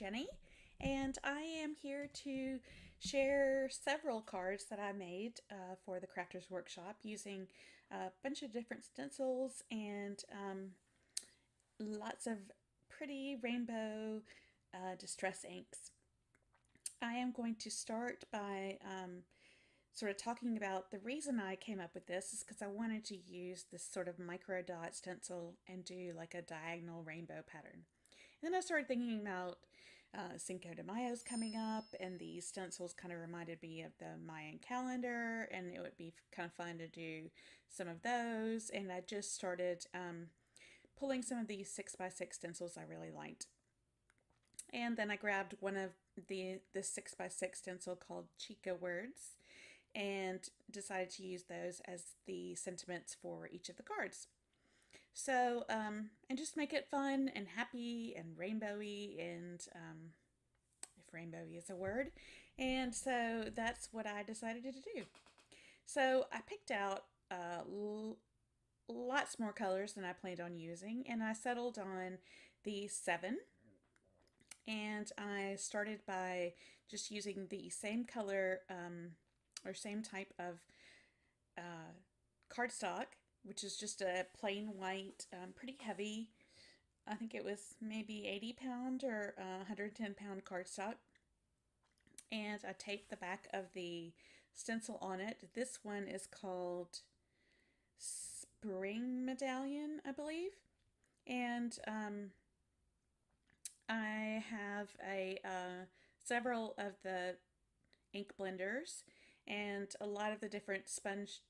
Jenny, and I am here to share several cards that I made for the Crafters Workshop using a bunch of different stencils and lots of pretty rainbow distress inks. I am going to start by sort of talking about the reason I came up with this is because I wanted to use this sort of micro dot stencil and do like a diagonal rainbow pattern. And then I started thinking about Cinco de Mayo's coming up, and these stencils kind of reminded me of the Mayan calendar, and it would be kind of fun to do some of those. And I just started pulling some of these 6x6 stencils I really liked. And then I grabbed one of the 6x6 stencil called Chica Words and decided to use those as the sentiments for each of the cards. So, and just make it fun and happy and rainbowy, and if rainbowy is a word. And so that's what I decided to do. So I picked out lots more colors than I planned on using, and I settled on the 7. And I started by just using the same color or same type of cardstock, which is just a plain white, pretty heavy. I think it was maybe 80-pound or 110-pound cardstock. And I taped the back of the stencil on it. This one is called Spring Medallion, I believe. And I have several of the ink blenders and a lot of the different sponge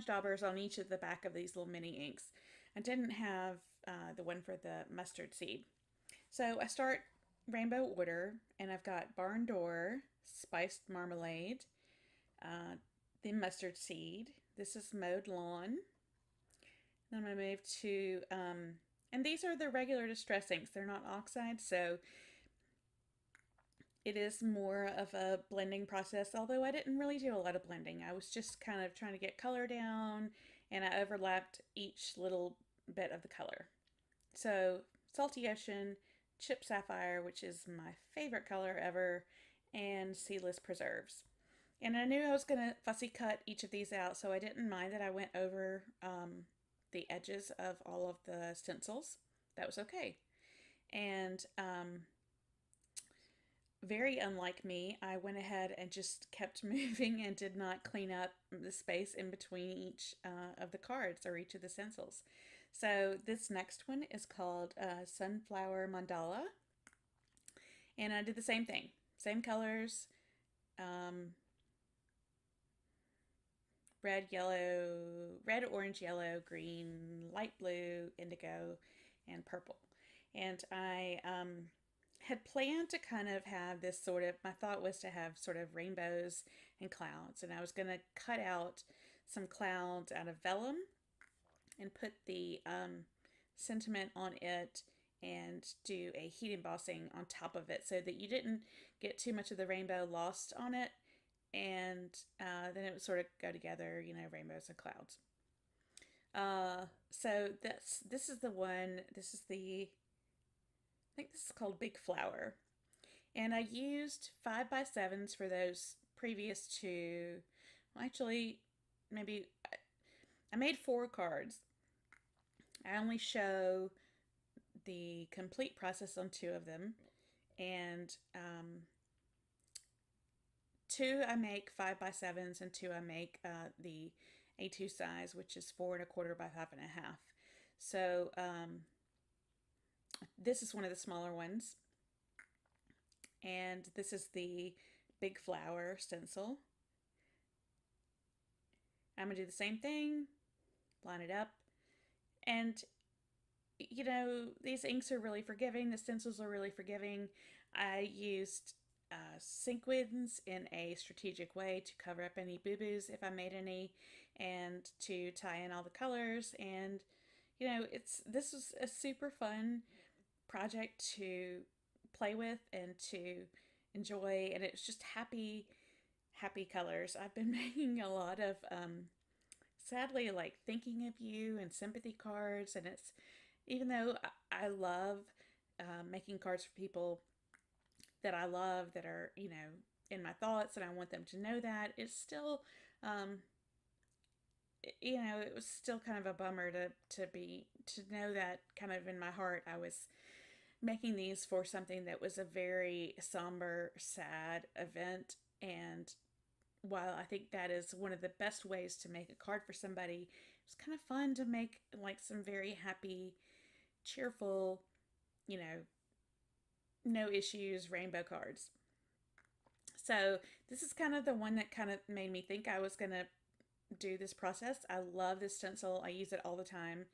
daubers on each of the back of these little mini inks. I didn't have the one for the mustard seed. So I start rainbow order, and I've got Barn Door, Spiced Marmalade, the mustard seed. This is Mowed Lawn. Then I'm going to move to, and these are the regular distress inks. They're not oxide, so it is more of a blending process, although I didn't really do a lot of blending. I was just kind of trying to get color down, and I overlapped each little bit of the color. So Salty Ocean, Chip Sapphire, which is my favorite color ever, and Seedless Preserves. And I knew I was going to fussy cut each of these out, so I didn't mind that I went over the edges of all of the stencils. That was okay. And very unlike me, I went ahead and just kept moving and did not clean up the space in between each of the cards or each of the stencils. So this next one is called Sunflower Mandala. And I did the same thing. Same colors. Red, orange, yellow, green, light blue, indigo, and purple. And I had planned to kind of have this sort of, my thought was to have sort of rainbows and clouds. And I was going to cut out some clouds out of vellum and put the sentiment on it and do a heat embossing on top of it so that you didn't get too much of the rainbow lost on it. And then it would sort of go together, you know, rainbows and clouds. So this is the one, this is the, I think this is called Big Flower. And I used 5x7s for those previous two. Well, actually, maybe I made 4 cards. I only show the complete process on 2 of them. And 2 I make 5x7s, and 2 I make the A2 size, which is 4 1/4 by 5 1/2. So this is one of the smaller ones, and this is the Big Flower stencil. I'm gonna do the same thing, line it up, and you know, these inks are really forgiving. The stencils are really forgiving. I used sequins in a strategic way to cover up any boo-boos if I made any, and to tie in all the colors. And you know, this was a super fun project to play with and to enjoy, and it's just happy colors. I've been making a lot of sadly like thinking of you and sympathy cards, and it's, even though I love making cards for people that I love that are, in my thoughts, and I want them to know that. It's still, um, it was still kind of a bummer to know that kind of in my heart I was making these for something that was a very somber, sad event. And while I think that is one of the best ways to make a card for somebody, it's kind of fun to make like some very happy, cheerful, you know, no issues rainbow cards. So this is kind of the one that kind of made me think I was going to do this process. I love this stencil. I use it all the time.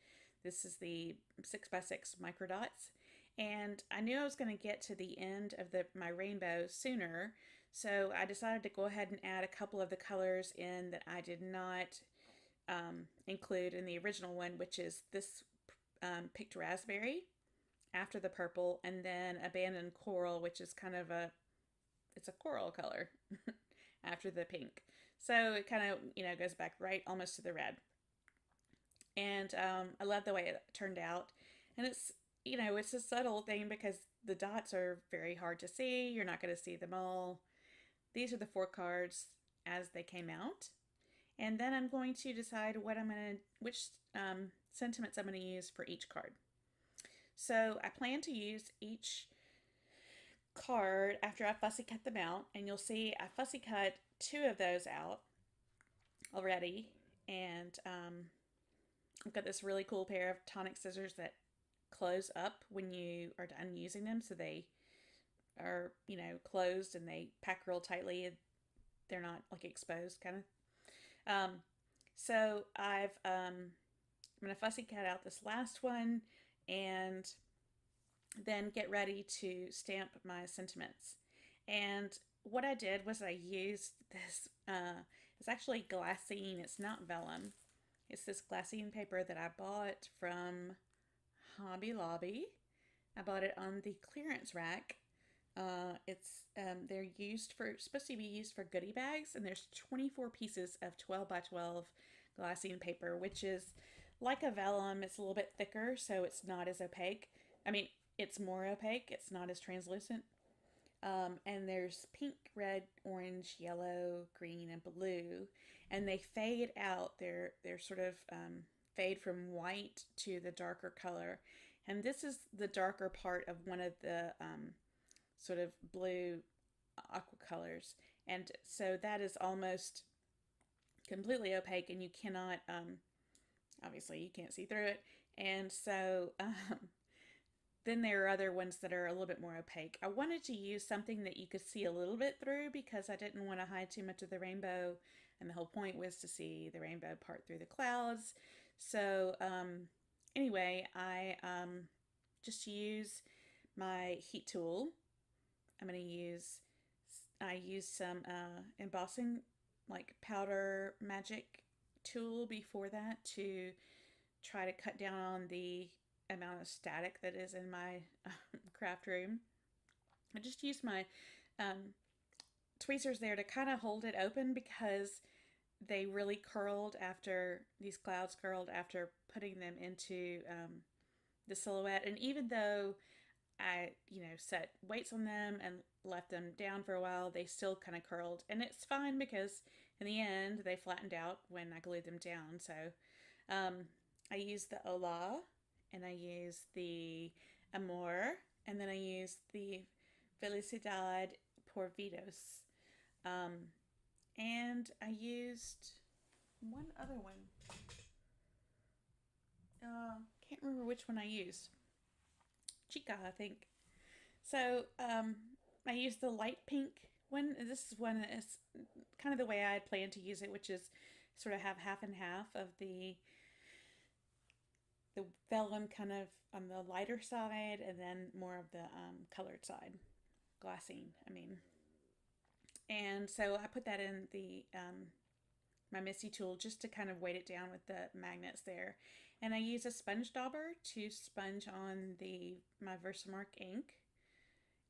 This is the 6x6 micro dots. And I knew I was going to get to the end of my rainbow sooner, so I decided to go ahead and add a couple of the colors in that I did not include in the original one, which is this picked raspberry after the purple, and then abandoned coral, which is kind of it's a coral color after the pink. So it kind of, goes back right almost to the red. And I love the way it turned out. And it's a subtle thing because the dots are very hard to see. You're not going to see them all. These are the 4 cards as they came out. And then I'm going to decide which sentiments I'm going to use for each card. So I plan to use each card after I fussy cut them out. And you'll see I fussy cut 2 of those out already. And I've got this really cool pair of Tonic scissors that close up when you are done using them, so they are closed and they pack real tightly. They're not like exposed kind of. So I'm gonna fussy cut out this last one and then get ready to stamp my sentiments. And what I did was I used this it's actually glassine. It's not vellum. It's this glassine paper that I bought from Hobby Lobby. I bought it on the clearance rack. They're supposed to be used for goodie bags, and there's 24 pieces of 12 by 12 glassine paper, which is like a vellum. It's a little bit thicker, so it's not as opaque. I mean, it's more opaque. It's not as translucent. And there's pink, red, orange, yellow, green, and blue, and they fade out. They're sort of fade from white to the darker color. And this is the darker part of one of the sort of blue aqua colors. And so that is almost completely opaque, and you cannot, obviously you can't see through it. And so then there are other ones that are a little bit more opaque. I wanted to use something that you could see a little bit through because I didn't want to hide too much of the rainbow, and the whole point was to see the rainbow part through the clouds. So anyway, I just use my heat tool. I use some embossing, like powder magic tool before that to try to cut down on the amount of static that is in my craft room. I just use my tweezers there to kind of hold it open because they really curled these clouds curled after putting them into the silhouette. And even though I, set weights on them and left them down for a while, they still kind of curled. And it's fine because in the end, they flattened out when I glued them down. So I use the Hola, and I use the Amor, and then I use the Felicidad por Vidos. And I used one other one. Can't remember which one I used. Chica, I think. So I used the light pink one. This is one that is kind of the way I had planned to use it, which is sort of have half and half of the vellum kind of on the lighter side, and then more of the colored side, glassine, I mean. And so I put that in the my Missy tool just to kind of weight it down with the magnets there. And I use a sponge dauber to sponge on my Versamark ink,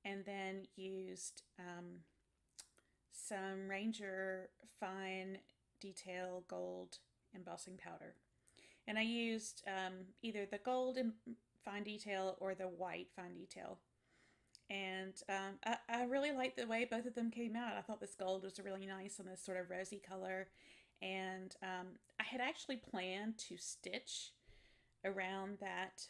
and then used some Ranger Fine Detail Gold embossing powder. And I used either the gold fine detail or the white fine detail. And I really liked the way both of them came out. I thought this gold was really nice on this sort of rosy color. And I had actually planned to stitch around that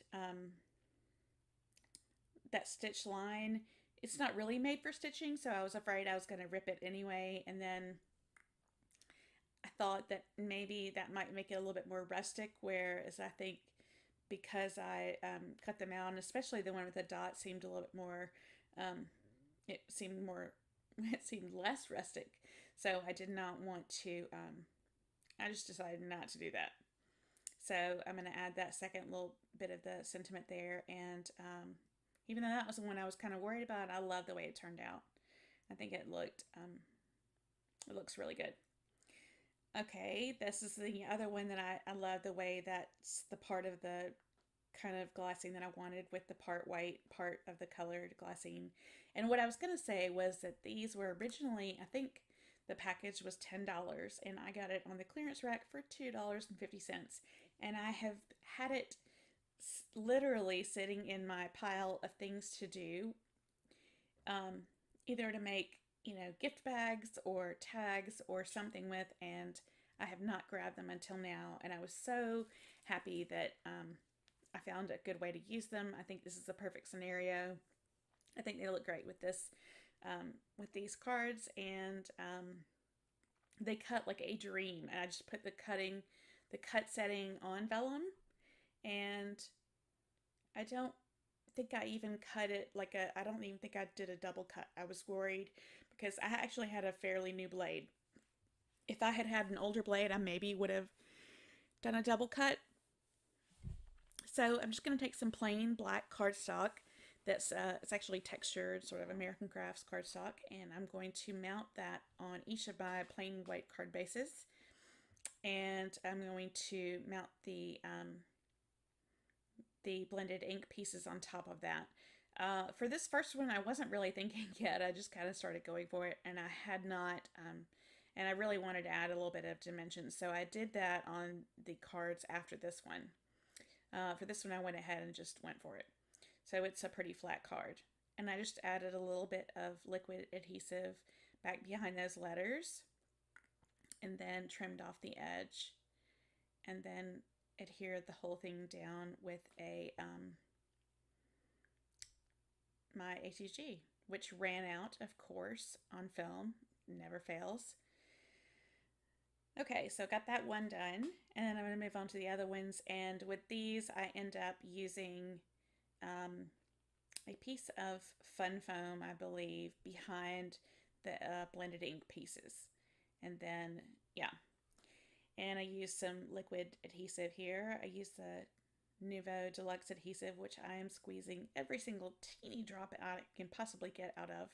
stitch line. It's not really made for stitching, so I was afraid I was going to rip it anyway. And then I thought that maybe that might make it a little bit more rustic, whereas I think because I cut them out, and especially the one with the dot seemed a little bit more, um, it seemed more, it seemed less rustic. So I did not want to, I just decided not to do that. So I'm going to add that second little bit of the sentiment there. And even though that was the one I was kind of worried about, I love the way it turned out. I think it looks really good. Okay, this is the other one that I love the way that's the part of the kind of glassing that I wanted with the part white, part of the colored glassine. And what I was going to say was that these were originally, I think the package was $10 and I got it on the clearance rack for $2.50. And I have had it literally sitting in my pile of things to do, either to make, gift bags or tags or something with, and I have not grabbed them until now. And I was so happy that I found a good way to use them. I think this is the perfect scenario. I think they look great with this, with these cards, and they cut like a dream. And I just put the cut setting on vellum, and I don't think I even cut it I don't even think I did a double cut. I was worried because I actually had a fairly new blade. If I had had an older blade, I maybe would have done a double cut. So I'm just going to take some plain black cardstock that's it's actually textured, sort of American Crafts cardstock, and I'm going to mount that on each of my plain white card bases. And I'm going to mount the blended ink pieces on top of that. For this first one, I wasn't really thinking yet. I just kind of started going for it, and I had not, and I really wanted to add a little bit of dimension. So I did that on the cards after this one. For this one, I went ahead and just went for it. So it's a pretty flat card. And I just added a little bit of liquid adhesive back behind those letters, and then trimmed off the edge, and then adhered the whole thing down with a my ATG, which ran out, of course, on film. Never fails. Okay, so got that one done, and then I'm going to move on to the other ones. And with these, I end up using a piece of fun foam, I believe, behind the blended ink pieces. And then, yeah. And I use some liquid adhesive here. I use the Nuvo Deluxe adhesive, which I am squeezing every single teeny drop I can possibly get out of.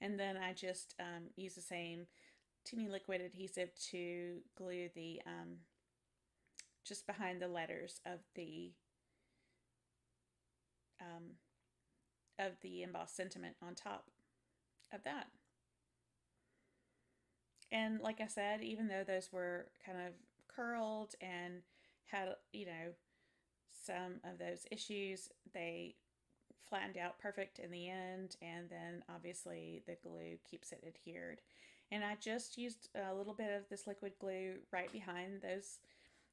And then I just use the same teeny liquid adhesive to glue the just behind the letters of the embossed sentiment on top of that. And like I said, even though those were kind of curled and had, some of those issues, they flattened out perfect in the end. And then obviously the glue keeps it adhered. And I just used a little bit of this liquid glue right behind those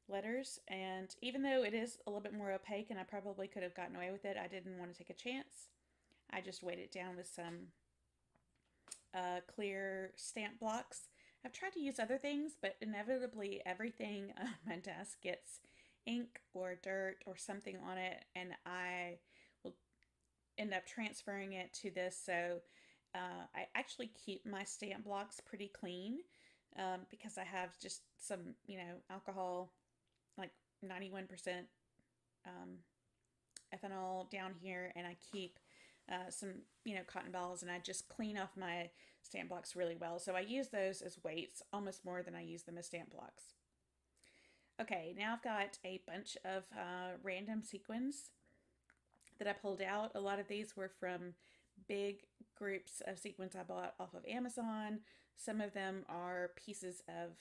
letters. And even though it is a little bit more opaque and I probably could have gotten away with it, I didn't want to take a chance. I just weighed it down with some clear stamp blocks. I've tried to use other things, but inevitably everything on my desk gets ink or dirt or something on it, and I will end up transferring it to this. So I actually keep my stamp blocks pretty clean because I have just some, alcohol, like 91% ethanol down here, and I keep some, cotton balls, and I just clean off my stamp blocks really well. So I use those as weights almost more than I use them as stamp blocks. Okay, now I've got a bunch of random sequins that I pulled out. A lot of these were from big groups of sequins I bought off of Amazon. Some of them are pieces of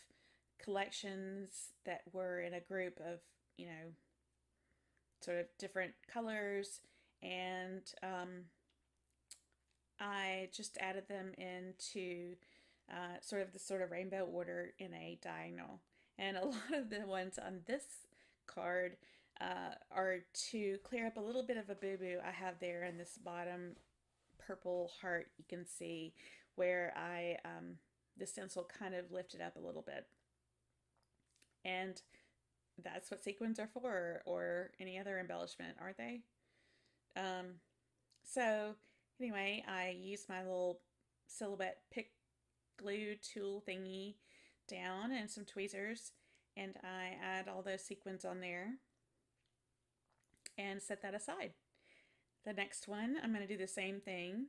collections that were in a group of, sort of different colors. And I just added them into sort of rainbow order in a diagonal. And a lot of the ones on this card are to clear up a little bit of a boo-boo I have there in this bottom purple heart. You can see where the stencil kind of lifted up a little bit. And that's what sequins are for, or any other embellishment, aren't they? So anyway, I use my little silhouette pick glue tool thingy down and some tweezers, and I add all those sequins on there and set that aside. The next one, I'm going to do the same thing,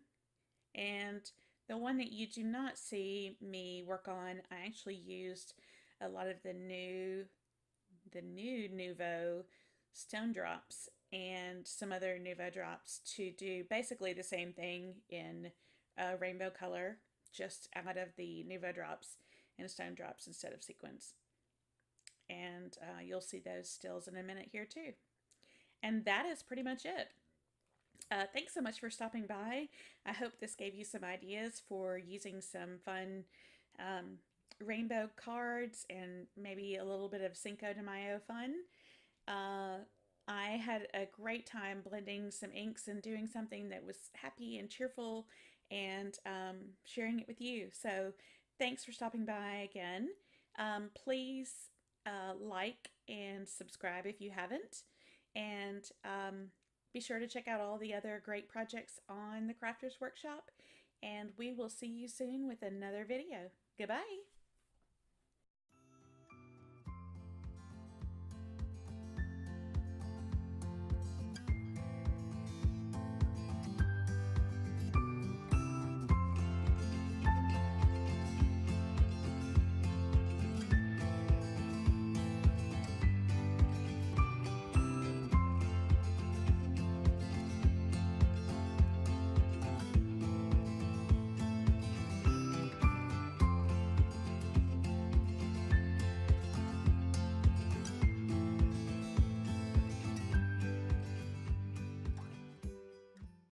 and the one that you do not see me work on, I actually used a lot of the new Nuvo stone drops and some other Nuvo drops to do basically the same thing in rainbow color, just out of the Nuvo drops and stone drops instead of sequins. And you'll see those stills in a minute here too. And that is pretty much it. Thanks so much for stopping by. I hope this gave you some ideas for using some fun rainbow cards and maybe a little bit of Cinco de Mayo fun. I had a great time blending some inks and doing something that was happy and cheerful, and sharing it with you. So thanks for stopping by again. Please like and subscribe if you haven't, and be sure to check out all the other great projects on the Crafters Workshop, and we will see you soon with another video. Goodbye.